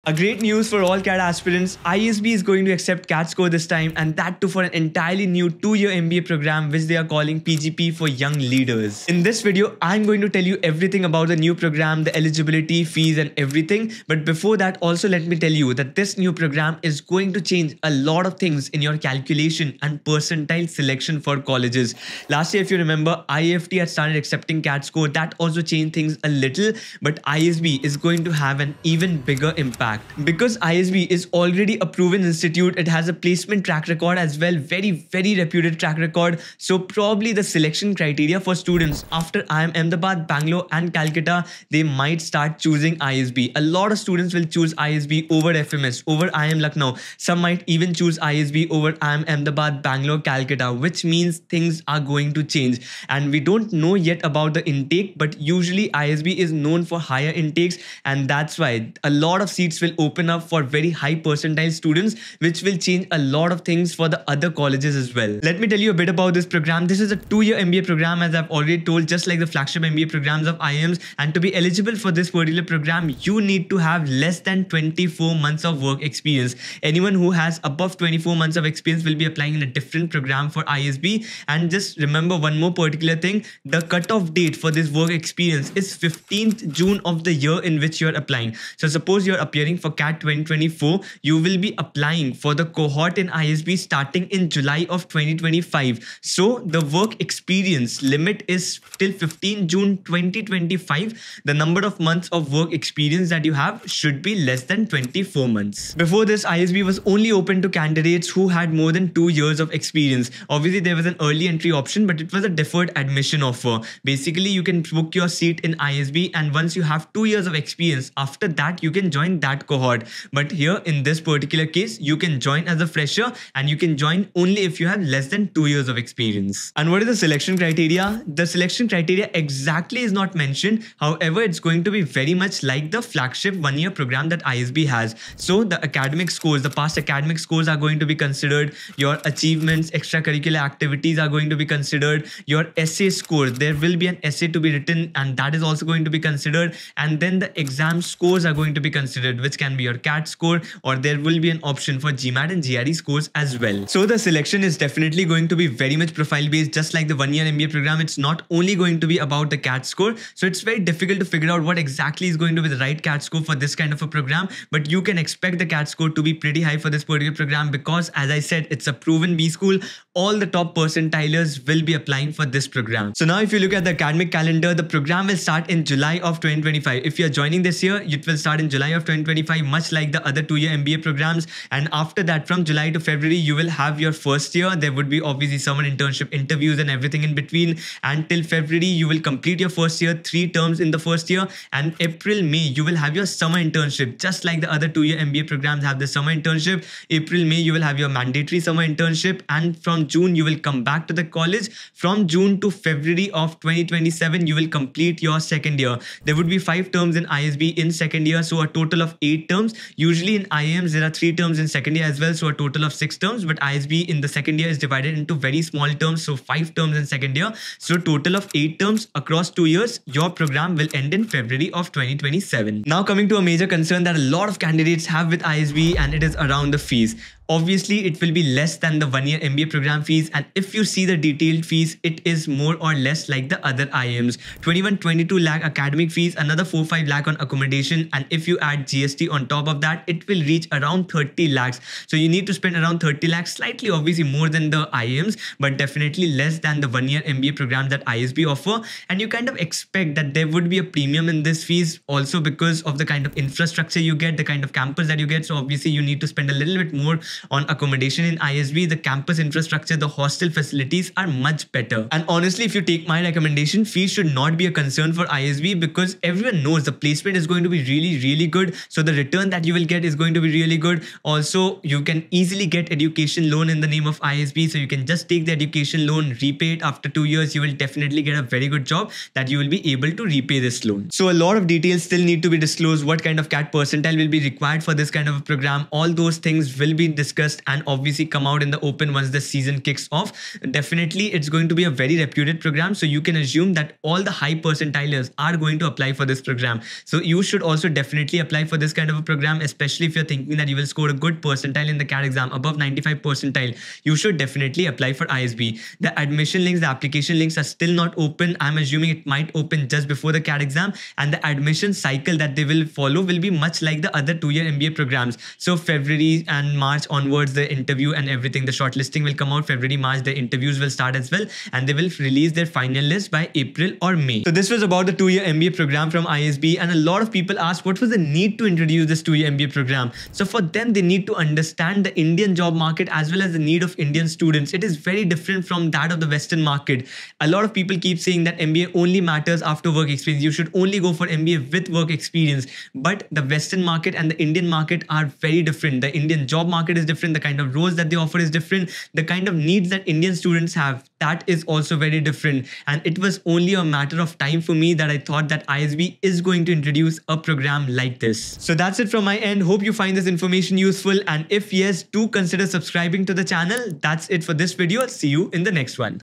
A great news for all CAT aspirants, ISB is going to accept CAT score this time, and that too for an entirely new 2-year MBA program which they are calling PGP for Young Leaders. In this video, I'm going to tell you everything about the new program, the eligibility, fees and everything. But before that, also let me tell you that this new program is going to change a lot of things in your calculation and percentile selection for colleges. Last year, if you remember, IFT had started accepting CAT score. That also changed things a little, but ISB is going to have an even bigger impact. Because ISB is already a proven institute, it has a placement track record as well, very reputed track record. So probably the selection criteria for students after IIM Ahmedabad, Bangalore and Calcutta, they might start choosing ISB. A lot of students will choose ISB over FMS, over IIM Lucknow. Some might even choose ISB over IIM Ahmedabad, Bangalore, Calcutta, which means things are going to change. And we don't know yet about the intake, but usually ISB is known for higher intakes, and that's why a lot of seats will open up for very high percentile students, which will change a lot of things for the other colleges as well. Let me tell you a bit about this program. This is a 2-year MBA program, as I've already told, just like the flagship MBA programs of IIMs. And to be eligible for this particular program, you need to have less than 24 months of work experience. Anyone who has above 24 months of experience will be applying in a different program for ISB. And just remember one more particular thing, the cutoff date for this work experience is 15th June of the year in which you're applying. So suppose you're appearing for CAT 2024, you will be applying for the cohort in ISB starting in July of 2025. So the work experience limit is till 15 June 2025. The number of months of work experience that you have should be less than 24 months. Before this, ISB was only open to candidates who had more than 2 years of experience. Obviously, there was an early entry option, but it was a deferred admission offer. Basically, you can book your seat in ISB, and once you have 2 years of experience, after that, you can join that cohort. But here in this particular case, you can join as a fresher, and you can join only if you have less than 2 years of experience. And what is the selection criteria? The selection criteria exactly is not mentioned. However, it's going to be very much like the flagship 1-year program that ISB has. So the academic scores, the past academic scores are going to be considered. Your achievements, extracurricular activities are going to be considered. Your essay score, there will be an essay to be written, and that is also going to be considered. And then the exam scores are going to be considered, which can be your CAT score, or there will be an option for GMAT and GRE scores as well. So the selection is definitely going to be very much profile based, just like the 1-year MBA program. It's not only going to be about the CAT score. So it's very difficult to figure out what exactly is going to be the right CAT score for this kind of a program. But you can expect the CAT score to be pretty high for this particular program because, as I said, it's a proven B school. All the top percentilers will be applying for this program. So now if you look at the academic calendar, the program will start in July of 2025. If you're joining this year, it will start in July of 2025, much like the other 2-year MBA programs. And after that, from July to February, you will have your first year. There would be obviously summer internship interviews and everything in between. And till February, you will complete your first year, 3 terms in the first year. And April, May, you will have your summer internship, just like the other 2-year MBA programs have the summer internship. April, May, you will have your mandatory summer internship. And from June, you will come back to the college. From June to February of 2027, you will complete your second year. There would be 5 terms in ISB in second year, so a total of 8 terms. Usually in IIMs, there are 3 terms in second year as well, so a total of 6 terms. But ISB in the second year is divided into very small terms, so 5 terms in second year. So total of 8 terms across 2 years. Your program will end in February of 2027. Now coming to a major concern that a lot of candidates have with ISB, and it is around the fees. Obviously, it will be less than the 1-year MBA program fees, and if you see the detailed fees, it is more or less like the other IIMs. 21-22 lakh academic fees, another 4-5 lakh on accommodation, and if you add GST on top of that, it will reach around 30 lakhs. So you need to spend around 30 lakhs, slightly obviously more than the IIMs, but definitely less than the 1-year MBA program that ISB offer. And you kind of expect that there would be a premium in this fees also because of the kind of infrastructure you get, the kind of campus that you get. So obviously you need to spend a little bit more on accommodation in ISB. The campus infrastructure, the hostel facilities are much better. And honestly, if you take my recommendation, fees should not be a concern for ISB because everyone knows the placement is going to be really good. So the return that you will get is going to be really good. Also, you can easily get education loan in the name of ISB. So you can just take the education loan, repay it after 2 years. You will definitely get a very good job that you will be able to repay this loan. So a lot of details still need to be disclosed. What kind of CAT percentile will be required for this kind of a program? All those things will be discussed discussed and obviously come out in the open once the season kicks off. Definitely, it's going to be a very reputed program. So you can assume that all the high percentilers are going to apply for this program. So you should also definitely apply for this kind of a program, especially if you're thinking that you will score a good percentile in the CAT exam, above 95 percentile. You should definitely apply for ISB. The admission links, the application links are still not open. I'm assuming it might open just before the CAT exam, and the admission cycle that they will follow will be much like the other 2-year MBA programs. So February and March onwards, the interview and everything, the shortlisting will come out. February, March, the interviews will start as well, and they will release their final list by April or May. So this was about the 2-year MBA program from ISB, and a lot of people asked what was the need to introduce this 2-year MBA program. So for them, they need to understand the Indian job market as well as the need of Indian students. It is very different from that of the Western market. A lot of people keep saying that MBA only matters after work experience. You should only go for MBA with work experience. But the Western market and the Indian market are very different. The Indian job market is different. The kind of roles that they offer is different. The kind of needs that Indian students have, that is also very different. And it was only a matter of time for me that I thought that ISB is going to introduce a program like this. So that's it from my end. Hope you find this information useful. And if yes, do consider subscribing to the channel. That's it for this video. I'll see you in the next one.